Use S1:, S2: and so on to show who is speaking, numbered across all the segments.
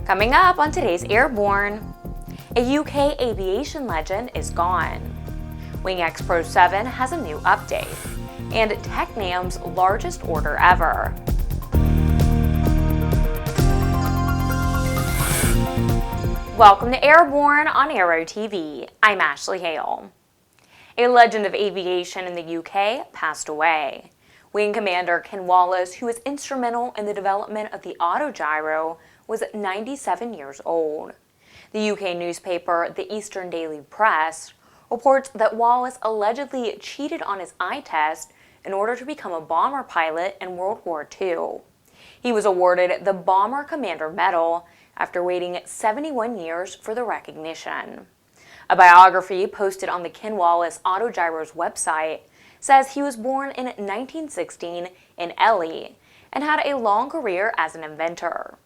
S1: Coming up on today's Airborne, a UK aviation legend is gone. WingX Pro7 has a new update, and Tecnam's largest order ever. Welcome to Airborne on Aero-TV. I'm Ashley Hale. A legend of aviation in the UK passed away. Wing Commander Ken Wallis, who was instrumental in the development of the autogyro, was 97 years old. The UK newspaper, the Eastern Daily Press, reports that Wallis allegedly cheated on his eye test in order to become a bomber pilot in World War II. He was awarded the Bomber Commander Medal after waiting 71 years for the recognition. A biography posted on the Ken Wallis Autogyro's website says he was born in 1916 in Ely and had a long career as an inventor.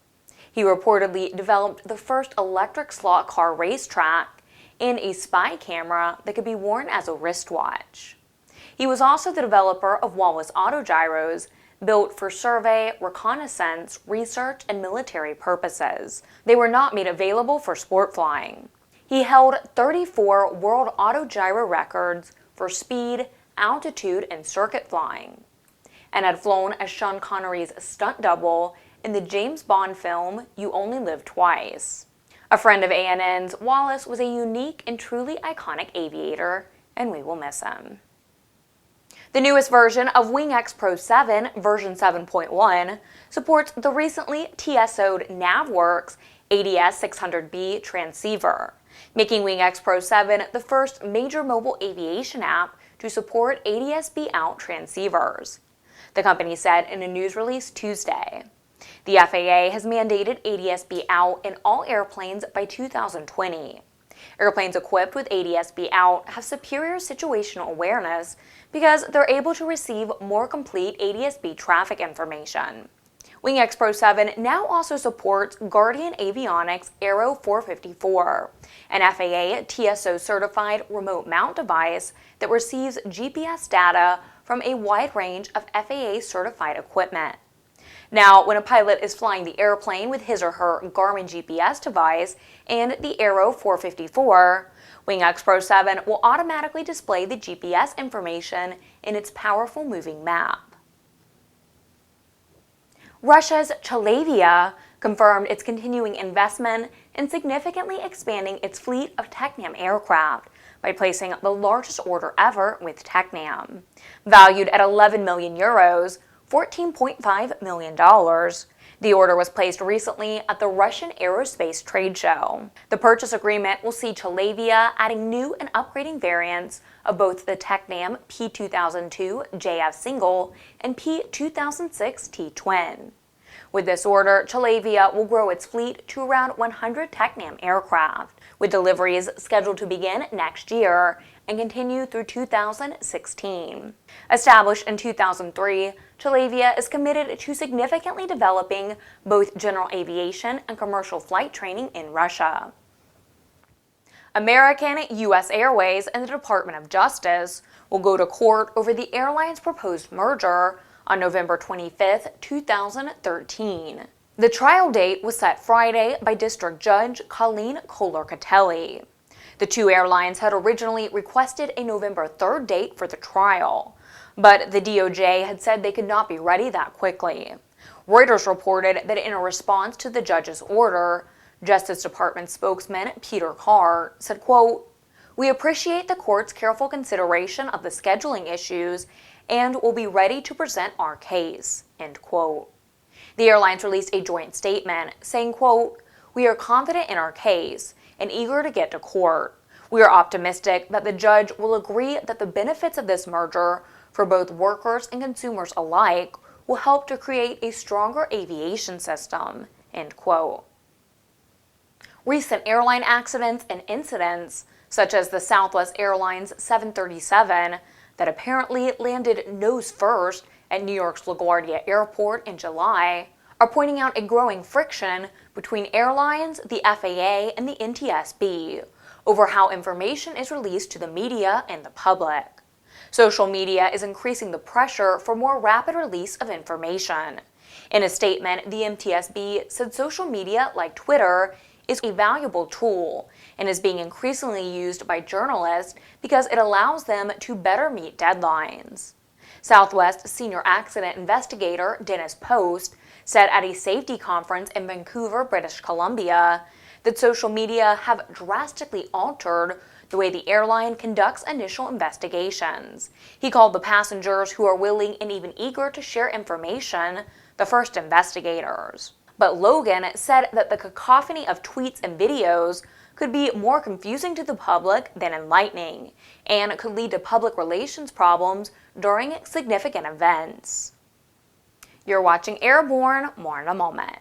S1: He reportedly developed the first electric slot car racetrack and a spy camera that could be worn as a wristwatch. He was also the developer of Wallis autogyros, built for survey, reconnaissance, research, and military purposes. They were not made available for sport flying. He held 34 world autogyro records for speed, altitude, and circuit flying, and had flown as Sean Connery's stunt double in the James Bond film You Only Live Twice. A friend of ANN's, Wallis was a unique and truly iconic aviator, and we will miss him. The newest version of WingX Pro7, version 7.1, supports the recently TSO'd NavWorx ADS600-B transceiver, making WingX Pro7 the first major mobile aviation app to support ADS-B out transceivers, the company said in a news release Tuesday. The FAA has mandated ADS-B out in all airplanes by 2020. Airplanes equipped with ADS-B out have superior situational awareness because they're able to receive more complete ADS-B traffic information. WingX Pro7 now also supports Guardian Avionics Aero-454, an FAA TSO certified remote mount device that receives GPS data from a wide range of FAA certified equipment. Now, when a pilot is flying the airplane with his or her Garmin GPS device and the Aero-454, WingX Pro7 will automatically display the GPS information in its powerful moving map. Russia's ChelAvia confirmed its continuing investment in significantly expanding its fleet of Tecnam aircraft by placing the largest order ever with Tecnam. Valued at 11 million euros, $14.5 million. The order was placed recently at the Russian aerospace trade show. The purchase agreement will see ChelAvia adding new and upgrading variants of both the Tecnam P2002 JF Single and P2006 T Twin. With this order, ChelAvia will grow its fleet to around 100 Tecnam aircraft, with deliveries scheduled to begin next year and continue through 2016. Established in 2003, ChelAvia is committed to significantly developing both general aviation and commercial flight training in Russia. American-US Airways and the Department of Justice will go to court over the airline's proposed merger on November 25, 2013. The trial date was set Friday by District Judge Colleen Kohler-Catelli. The two airlines had originally requested a November 3rd date for the trial, but the DOJ had said they could not be ready that quickly. Reuters reported that in a response to the judge's order, Justice Department spokesman Peter Carr said, quote, "We appreciate the court's careful consideration of the scheduling issues and will be ready to present our case," end quote. The airlines released a joint statement saying, quote, "We are confident in our case and eager to get to court. We are optimistic that the judge will agree that the benefits of this merger for both workers and consumers alike will help to create a stronger aviation system," end quote. Recent airline accidents and incidents, such as the Southwest Airlines 737 that apparently landed nose first at New York's LaGuardia Airport in July, are pointing out a growing friction between airlines, the FAA, and the NTSB over how information is released to the media and the public. Social media is increasing the pressure for more rapid release of information. In a statement, the MTSB said social media, like Twitter, is a valuable tool and is being increasingly used by journalists because it allows them to better meet deadlines. Southwest senior accident investigator Dennis Post said at a safety conference in Vancouver, British Columbia, that social media have drastically altered the way the airline conducts initial investigations. He called the passengers who are willing and even eager to share information the first investigators. But Logan said that the cacophony of tweets and videos could be more confusing to the public than enlightening, and could lead to public relations problems during significant events. You're watching Airborne, more in a moment.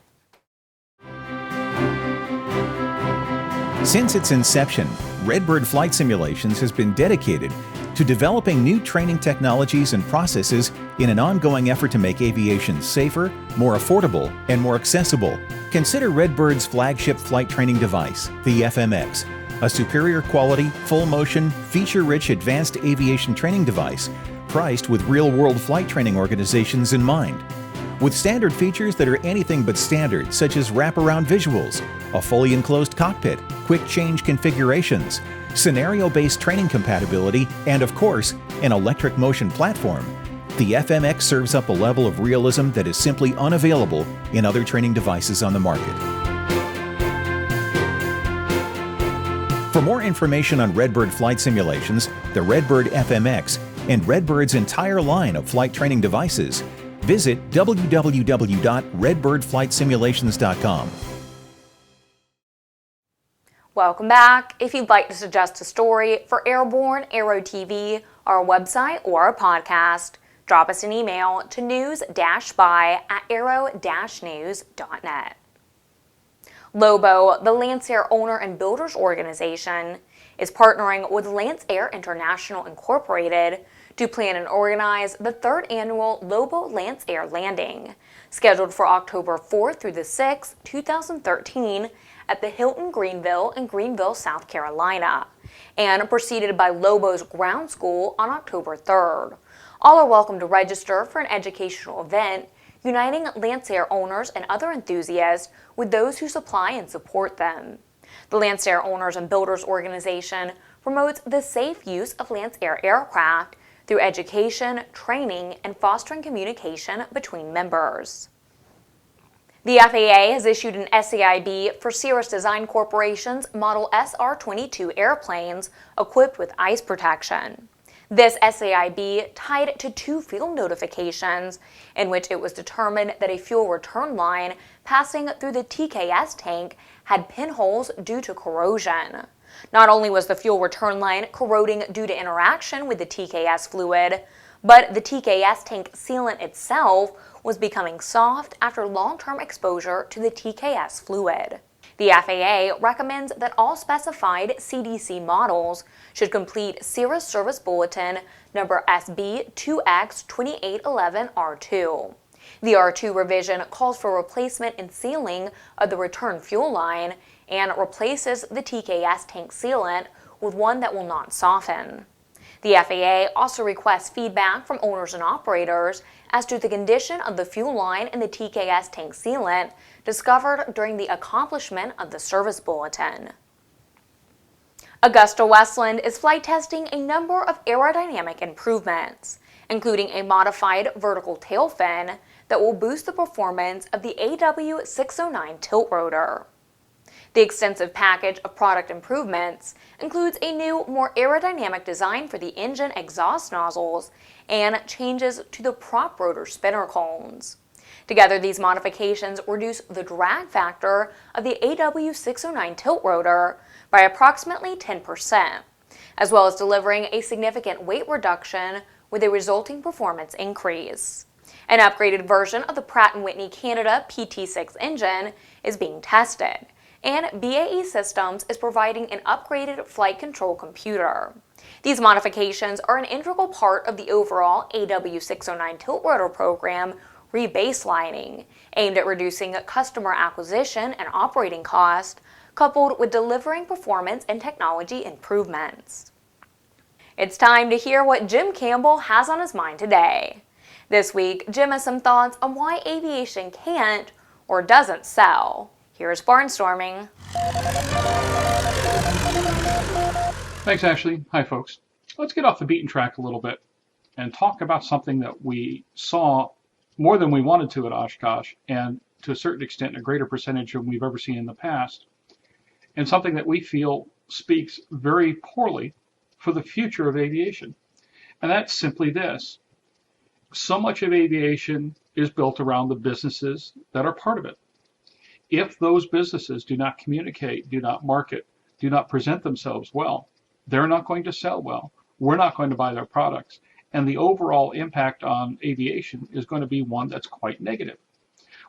S2: Since its inception, Redbird Flight Simulations has been dedicated to developing new training technologies and processes in an ongoing effort to make aviation safer, more affordable, and more accessible. Consider Redbird's flagship flight training device, the FMX, a superior quality, full-motion, feature-rich advanced aviation training device priced with real-world flight training organizations in mind. With standard features that are anything but standard, such as wraparound visuals, a fully enclosed cockpit, quick change configurations, scenario-based training compatibility, and of course, an electric motion platform, the FMX serves up a level of realism that is simply unavailable in other training devices on the market. For more information on Redbird flight simulations, the Redbird FMX, and Redbird's entire line of flight training devices, visit www.redbirdflightsimulations.com.
S1: Welcome back. If you'd like to suggest a story for Airborne, Aero-TV, our website, or our podcast, drop us an email to news-by@aero-news.net. Lobo, the Lancair owner and builders organization, is partnering with Lancair International Incorporated to plan and organize the third annual Lobo Lancair Landing, scheduled for October 4th through the 6th, 2013, at the Hilton Greenville in Greenville, South Carolina, and preceded by Lobo's ground school on October 3rd. All are welcome to register for an educational event uniting Lancair owners and other enthusiasts with those who supply and support them. The Lancair Owners and Builders organization promotes the safe use of Lancair aircraft through education, training, and fostering communication between members. The FAA has issued an SAIB for Cirrus Design Corporation's Model SR-22 airplanes equipped with ice protection. This SAIB tied to two fuel notifications in which it was determined that a fuel return line passing through the TKS tank had pinholes due to corrosion. Not only was the fuel return line corroding due to interaction with the TKS fluid, but the TKS tank sealant itself was becoming soft after long-term exposure to the TKS fluid. The FAA recommends that all specified CDC models should complete Cirrus Service Bulletin number SB2X2811R2. The R2 revision calls for replacement and sealing of the return fuel line and replaces the TKS tank sealant with one that will not soften. The FAA also requests feedback from owners and operators as to the condition of the fuel line and the TKS tank sealant discovered during the accomplishment of the service bulletin. Augusta-Westland is flight testing a number of aerodynamic improvements, including a modified vertical tail fin that will boost the performance of the AW609 tiltrotor. The extensive package of product improvements includes a new, more aerodynamic design for the engine exhaust nozzles and changes to the prop rotor spinner cones. Together, these modifications reduce the drag factor of the AW609 tiltrotor by approximately 10%, as well as delivering a significant weight reduction with a resulting performance increase. An upgraded version of the Pratt & Whitney Canada PT6 engine is being tested, and BAE Systems is providing an upgraded flight control computer. These modifications are an integral part of the overall AW609 tiltrotor program rebaselining, aimed at reducing customer acquisition and operating cost, coupled with delivering performance and technology improvements. It's time to hear what Jim Campbell has on his mind today. This week, Jim has some thoughts on why aviation can't or doesn't sell. Here's Barnstorming.
S3: Thanks, Ashley. Hi, folks. Let's get off the beaten track a little bit and talk about something that we saw more than we wanted to at Oshkosh, and to a certain extent a greater percentage than we've ever seen in the past, and something that we feel speaks very poorly for the future of aviation. And that's simply this. So much of aviation is built around the businesses that are part of it. If those businesses do not communicate, do not market, do not present themselves well, they're not going to sell well. We're not going to buy their products. And the overall impact on aviation is going to be one that's quite negative.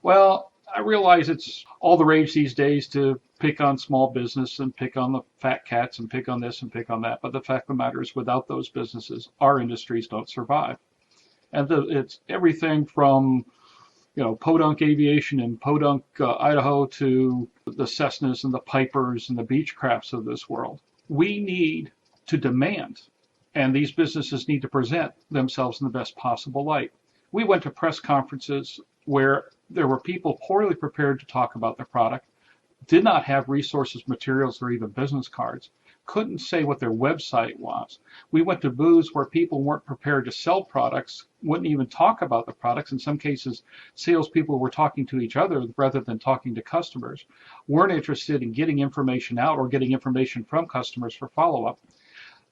S3: Well, I realize it's all the rage these days to pick on small business and pick on the fat cats and pick on this and pick on that. But the fact of the matter is, without those businesses, our industries don't survive. And it's everything from, Podunk Aviation in Podunk, Idaho, to the Cessnas and the Pipers and the Beechcrafts of this world. We need to demand, and these businesses need to present themselves in the best possible light. We went to press conferences where there were people poorly prepared to talk about their product, did not have resources, materials, or even business cards, couldn't say what their website was. We went to booths where people weren't prepared to sell products, wouldn't even talk about the products. In some cases, salespeople were talking to each other rather than talking to customers, weren't interested in getting information out or getting information from customers for follow-up.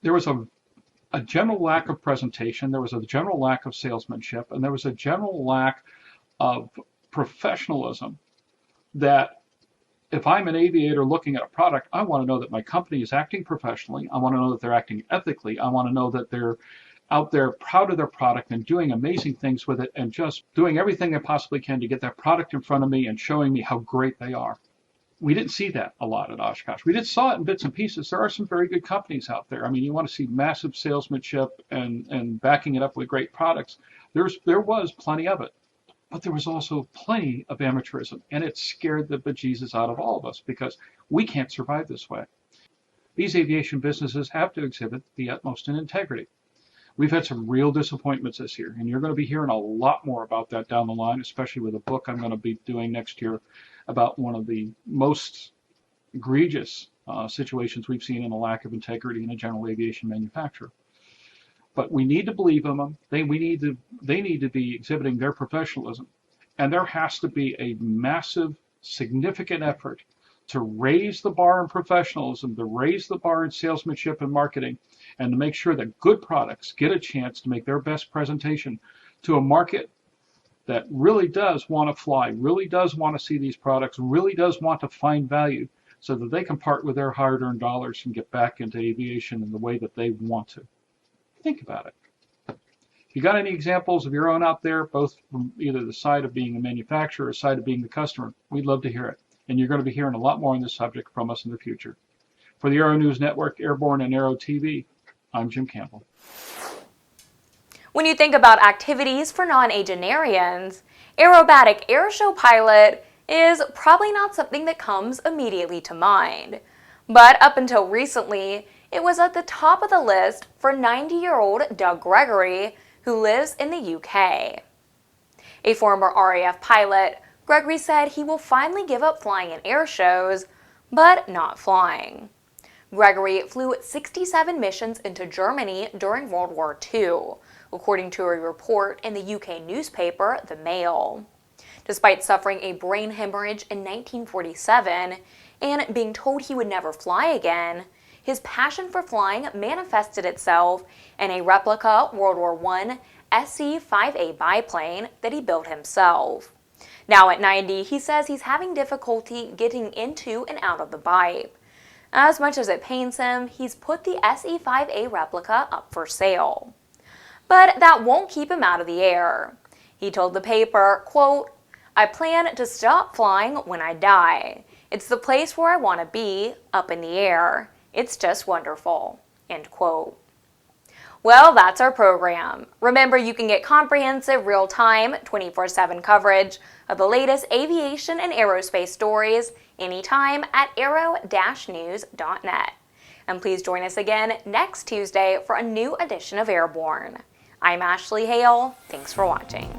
S3: There was a general lack of presentation, there was a general lack of salesmanship, and there was a general lack of professionalism that if I'm an aviator looking at a product, I want to know that my company is acting professionally. I want to know that they're acting ethically. I want to know that they're out there proud of their product and doing amazing things with it and just doing everything they possibly can to get that product in front of me and showing me how great they are. We didn't see that a lot at Oshkosh. We did saw it in bits and pieces. There are some very good companies out there. I mean, you want to see massive salesmanship and backing it up with great products. There was plenty of it. But there was also plenty of amateurism, and it scared the bejesus out of all of us because we can't survive this way. These aviation businesses have to exhibit the utmost in integrity. We've had some real disappointments this year, and you're going to be hearing a lot more about that down the line, especially with a book I'm going to be doing next year about one of the most egregious situations we've seen in a lack of integrity in a general aviation manufacturer. But we need to believe in them. They need to be exhibiting their professionalism. And there has to be a massive, significant effort to raise the bar in professionalism, to raise the bar in salesmanship and marketing, and to make sure that good products get a chance to make their best presentation to a market that really does want to fly, really does want to see these products, really does want to find value so that they can part with their hard-earned dollars and get back into aviation in the way that they want to. Think about it. If you got any examples of your own out there, both from either the side of being a manufacturer or side of being the customer, we'd love to hear it. And you're going to be hearing a lot more on this subject from us in the future. For the Aero-News Network, Airborne, and Aero-TV, I'm Jim Campbell.
S1: When you think about activities for non-agenarians, aerobatic airshow pilot is probably not something that comes immediately to mind. But up until recently, it was at the top of the list for 90-year-old Doug Gregory, who lives in the UK. A former RAF pilot, Gregory said he will finally give up flying in air shows, but not flying. Gregory flew 67 missions into Germany during World War II, according to a report in the UK newspaper, The Mail. Despite suffering a brain hemorrhage in 1947 and being told he would never fly again, his passion for flying manifested itself in a replica World War I SC-5A biplane that he built himself. Now at 90, he says he's having difficulty getting into and out of the bipe. As much as it pains him, he's put the SE-5A replica up for sale. But that won't keep him out of the air. He told the paper, quote, "I plan to stop flying when I die. It's the place where I want to be, up in the air. It's just wonderful," end quote. Well, that's our program. Remember, you can get comprehensive, real-time, 24/7 coverage of the latest aviation and aerospace stories anytime at aero-news.net. And please join us again next Tuesday for a new edition of Airborne. I'm Ashley Hale. Thanks for watching.